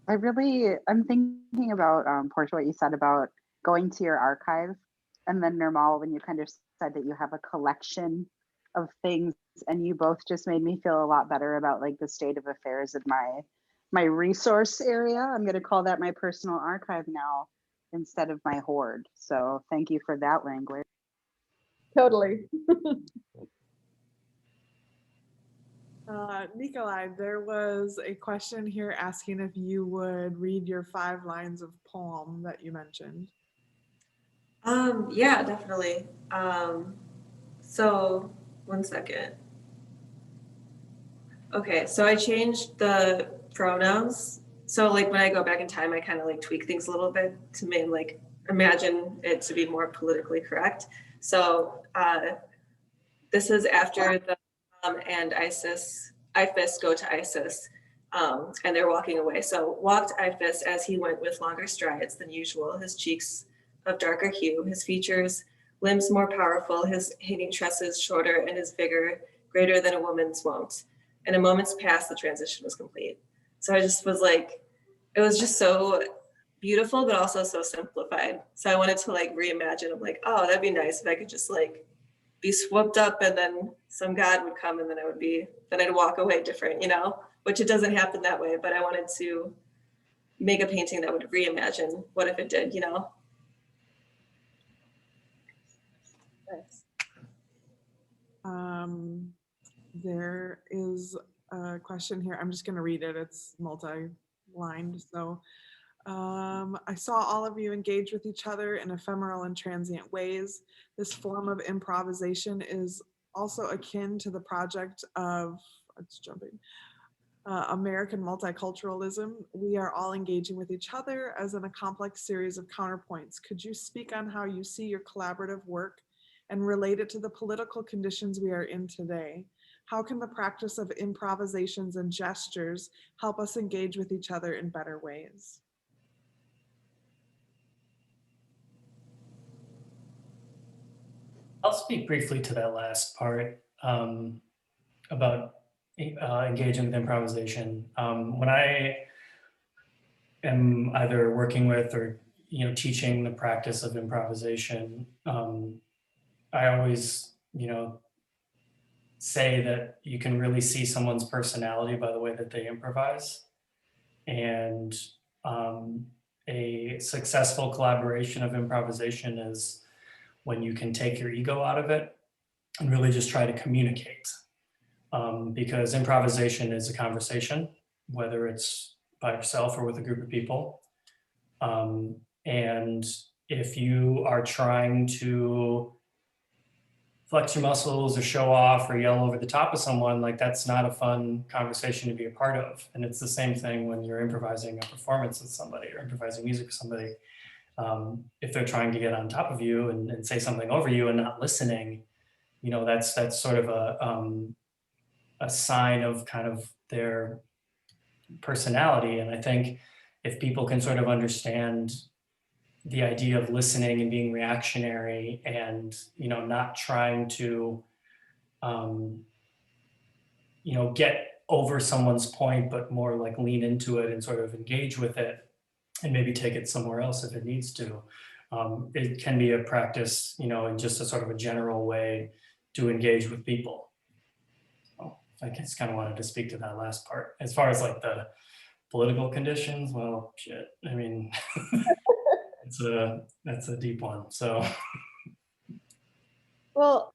I'm thinking about, Portia, what you said about going to your archive, and then Nirmal, when you kind of said that you have a collection of things, and you both just made me feel a lot better about like the state of affairs in my resource area. I'm going to call that my personal archive now instead of my hoard. So thank you for that language. Totally. Nikolai, there was a question here asking if you would read your 5 lines of poem that you mentioned. Yeah, definitely. So 1 second. Okay, so I changed the pronouns. So like when I go back in time, I kind of like tweak things a little bit to make like imagine it to be more politically correct. So this is after the and IFIS go to ISIS, and they're walking away. So walked IFIS as he went with longer strides than usual, his cheeks of darker hue, his features, limbs more powerful, his hanging tresses shorter, and his vigor greater than a woman's wont. In a moment's past, the transition was complete. So I just was like, it was just so beautiful, but also so simplified. So I wanted to like reimagine. I'm like, oh, that'd be nice if I could just like be swooped up and then some God would come and then I'd walk away different, you know, which it doesn't happen that way, but I wanted to make a painting that would reimagine what if it did, you know? There is a question here. I'm just going to read it. It's multi-lined. So I saw all of you engage with each other in ephemeral and transient ways. This form of improvisation is also akin to the project of, it's jumping, American multiculturalism. We are all engaging with each other as in a complex series of counterpoints. Could you speak on how you see your collaborative work and relate it to the political conditions we are in today? How can the practice of improvisations and gestures help us engage with each other in better ways? I'll speak briefly to that last part about engaging with improvisation. When I am either working with or teaching the practice of improvisation, I always say that you can really see someone's personality by the way that they improvise, and a successful collaboration of improvisation is when you can take your ego out of it and really just try to communicate. Because improvisation is a conversation, whether it's by yourself or with a group of people. And if you are trying to flex your muscles or show off or yell over the top of someone, like that's not a fun conversation to be a part of. And it's the same thing when you're improvising a performance with somebody or improvising music with somebody. If they're trying to get on top of you and say something over you and not listening, that's sort of a sign of kind of their personality. And I think if people can sort of understand the idea of listening and being reactionary and not trying to get over someone's point, but more like lean into it and sort of engage with it and maybe take it somewhere else if it needs to. It can be a practice, in just a sort of a general way to engage with people. So I just kind of wanted to speak to that last part. As far as like the political conditions, well, shit, I mean, that's a deep one, so. Well,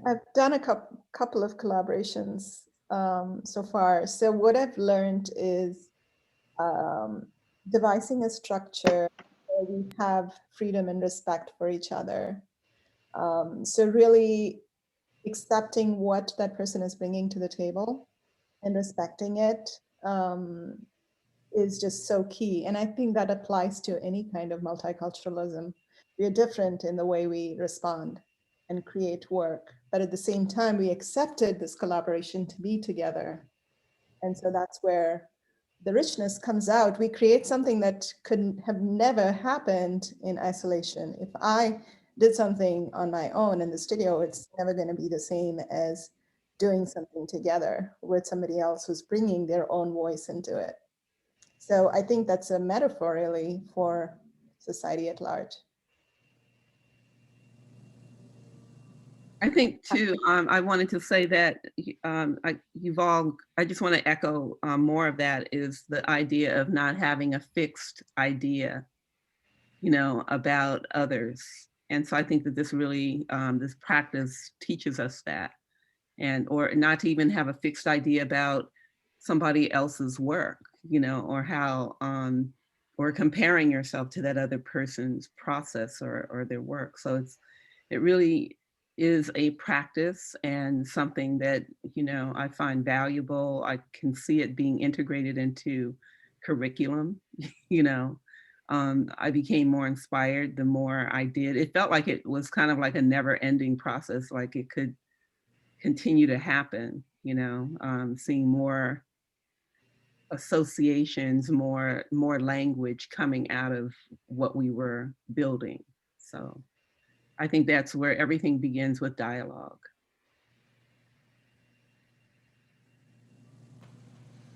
I've done a couple of collaborations so far. So what I've learned is devising a structure where we have freedom and respect for each other. So really accepting what that person is bringing to the table and respecting it is just so key. And I think that applies to any kind of multiculturalism. We are different in the way we respond and create work, but at the same time, we accepted this collaboration to be together. And so that's where the richness comes out. We create something that could have never happened in isolation. If I did something on my own in the studio, it's never going to be the same as doing something together with somebody else who's bringing their own voice into it. So I think that's a metaphor really for society at large. I think too, I wanted to say that I just want to echo more of that, is the idea of not having a fixed idea, about others. And so I think that this really, this practice teaches us that. and or not to even have a fixed idea about somebody else's work, you know, or how or comparing yourself to that other person's process or their work. So it really is a practice and something that, you know, I find valuable. I can see it being integrated into curriculum, you know. I became more inspired the more I did. It felt like it was kind of like a never ending process, like it could continue to happen, you know, seeing more associations, more language coming out of what we were building. So I think that's where everything begins, with dialogue.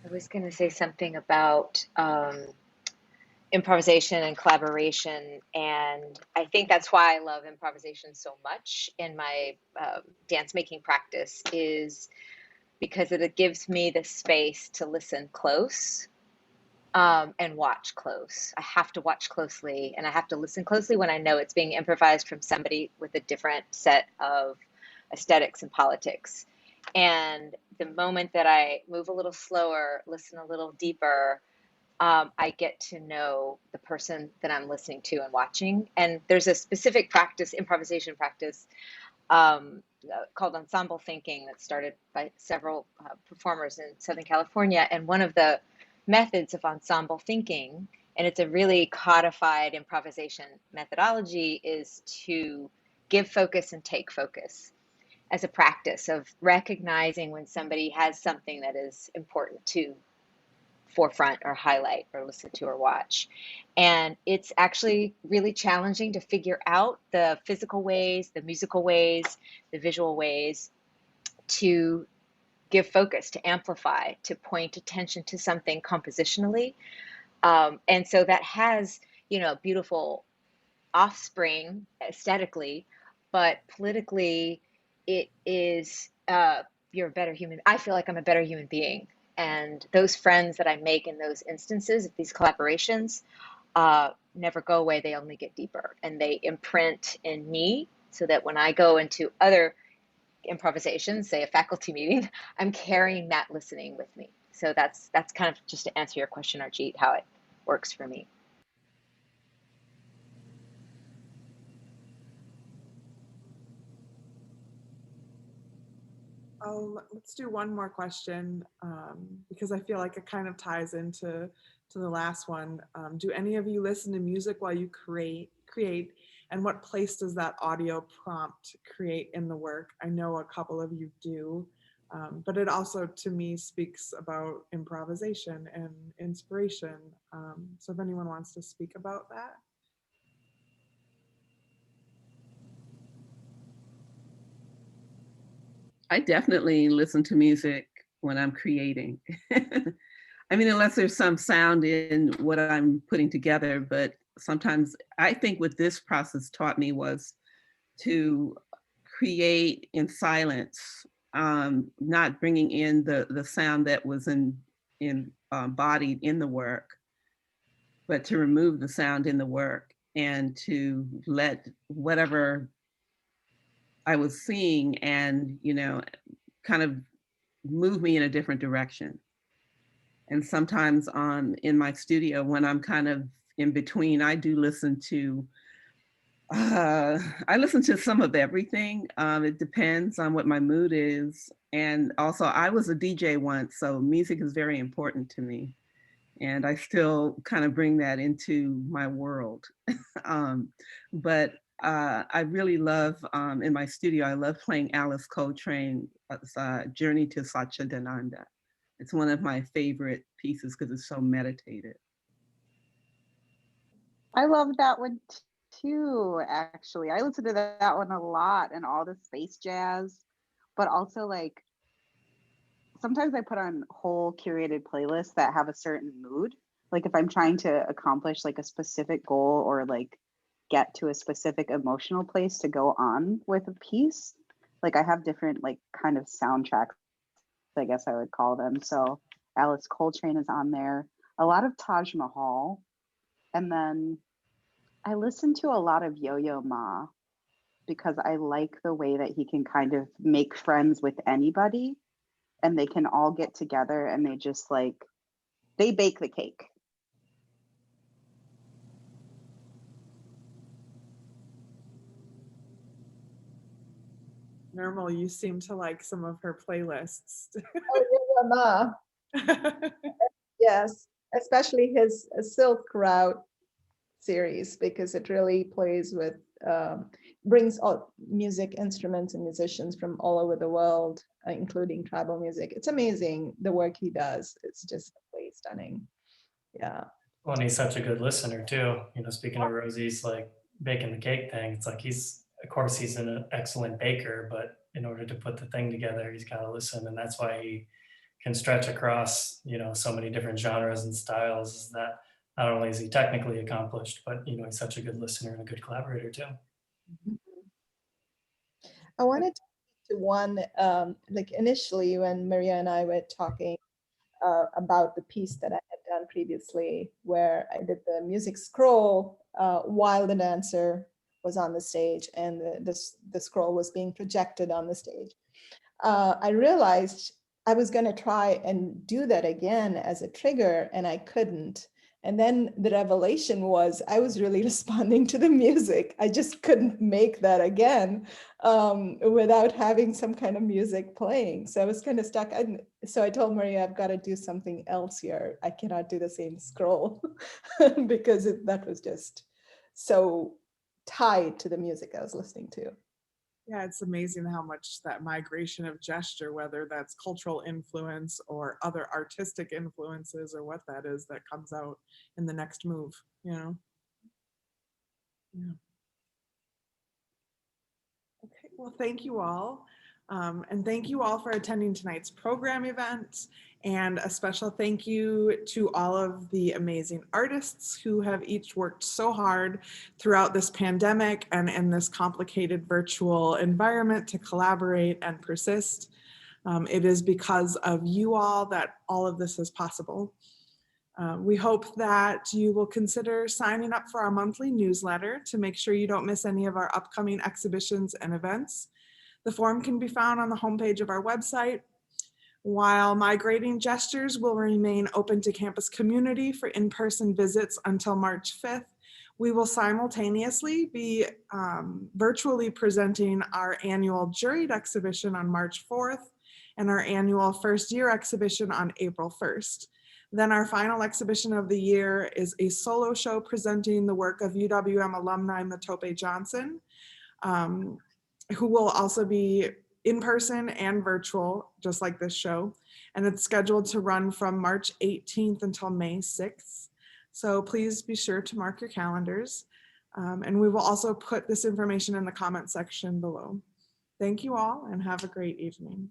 I was going to say something about improvisation and collaboration, and I think that's why I love improvisation so much in my dance making practice, is because it gives me the space to listen close and watch close. I have to watch closely, and I have to listen closely when I know it's being improvised from somebody with a different set of aesthetics and politics. And the moment that I move a little slower, listen a little deeper, I get to know the person that I'm listening to and watching. And there's a specific practice, improvisation practice, called Ensemble Thinking, that started by several performers in Southern California. And one of the methods of ensemble thinking, and it's a really codified improvisation methodology, is to give focus and take focus, as a practice of recognizing when somebody has something that is important to forefront or highlight or listen to or watch. And it's actually really challenging to figure out the physical ways, the musical ways, the visual ways to give focus, to amplify, to point attention to something compositionally. And so that has, you know, beautiful offspring aesthetically, but politically, it is, you're a better human. I feel like I'm a better human being. And those friends that I make in those instances, these collaborations, never go away. They only get deeper, and they imprint in me, so that when I go into other improvisations, say a faculty meeting, I'm carrying that listening with me. So that's kind of, just to answer your question, Arjit, how it works for me. Let's do one more question, because I feel like it kind of ties into the last one. Do any of you listen to music while you create? And what place does that audio prompt create in the work? I know a couple of you do, but it also, to me, speaks about improvisation and inspiration. So if anyone wants to speak about that. I definitely listen to music when I'm creating. I mean, unless there's some sound in what I'm putting together, but sometimes I think what this process taught me was to create in silence, not bringing in the sound that was embodied in the work, but to remove the sound in the work and to let whatever I was seeing and, you know, kind of move me in a different direction. And sometimes in my studio, when I'm kind of in between, I do listen to, I listen to some of everything. It depends on what my mood is. And also I was a DJ once, so music is very important to me. And I still kind of bring that into my world. But I really love, in my studio, I love playing Alice Coltrane's Journey to Satchidananda. It's one of my favorite pieces because it's so meditative. I love that one too, actually. I listen to that one a lot, and all the space jazz, but also like sometimes I put on whole curated playlists that have a certain mood. Like if I'm trying to accomplish like a specific goal or like get to a specific emotional place to go on with a piece, like I have different like kind of soundtracks, I guess I would call them. So Alice Coltrane is on there, a lot of Taj Mahal, and then I listen to a lot of Yo-Yo Ma. because I like the way that he can kind of make friends with anybody, and they can all get together and they just like, they bake the cake. Normal, you seem to like some of her playlists. Oh, yeah, yes, especially his Silk Route series, because it really plays with, brings all music instruments and musicians from all over the world, including tribal music. It's amazing the work he does. It's just really stunning. Yeah. Well, and he's such a good listener too. You know, speaking of Rosie's like baking the cake thing, it's like of course he's an excellent baker, but in order to put the thing together, he's got to listen. And that's why he can stretch across, you know, so many different genres and styles, is that not only is he technically accomplished, but, you know, he's such a good listener and a good collaborator too. I wanted to one, like initially when Maria and I were talking about the piece that I had done previously, where I did the music scroll while the dancer was on the stage and the scroll was being projected on the stage. I realized I was going to try and do that again as a trigger, and I couldn't. And then the revelation was I was really responding to the music. I just couldn't make that again without having some kind of music playing. So I was kind of stuck. So I told Maria, I've got to do something else here. I cannot do the same scroll because that was just so tied to the music I was listening to. Yeah, it's amazing how much that migration of gesture, whether that's cultural influence or other artistic influences or what that is, that comes out in the next move, you know? Yeah. Okay, well, thank you all. And thank you all for attending tonight's program event. And a special thank you to all of the amazing artists who have each worked so hard throughout this pandemic and in this complicated virtual environment to collaborate and persist. It is because of you all that all of this is possible. We hope that you will consider signing up for our monthly newsletter to make sure you don't miss any of our upcoming exhibitions and events. The form can be found on the homepage of our website. While Migrating Gestures will remain open to campus community for in-person visits until March 5th, we will simultaneously be virtually presenting our annual juried exhibition on March 4th and our annual first year exhibition on April 1st. Then our final exhibition of the year is a solo show presenting the work of UWM alumni Matope Johnson, who will also be in person and virtual, just like this show. And it's scheduled to run from March 18th until May 6th. So please be sure to mark your calendars. And we will also put this information in the comment section below. Thank you all and have a great evening.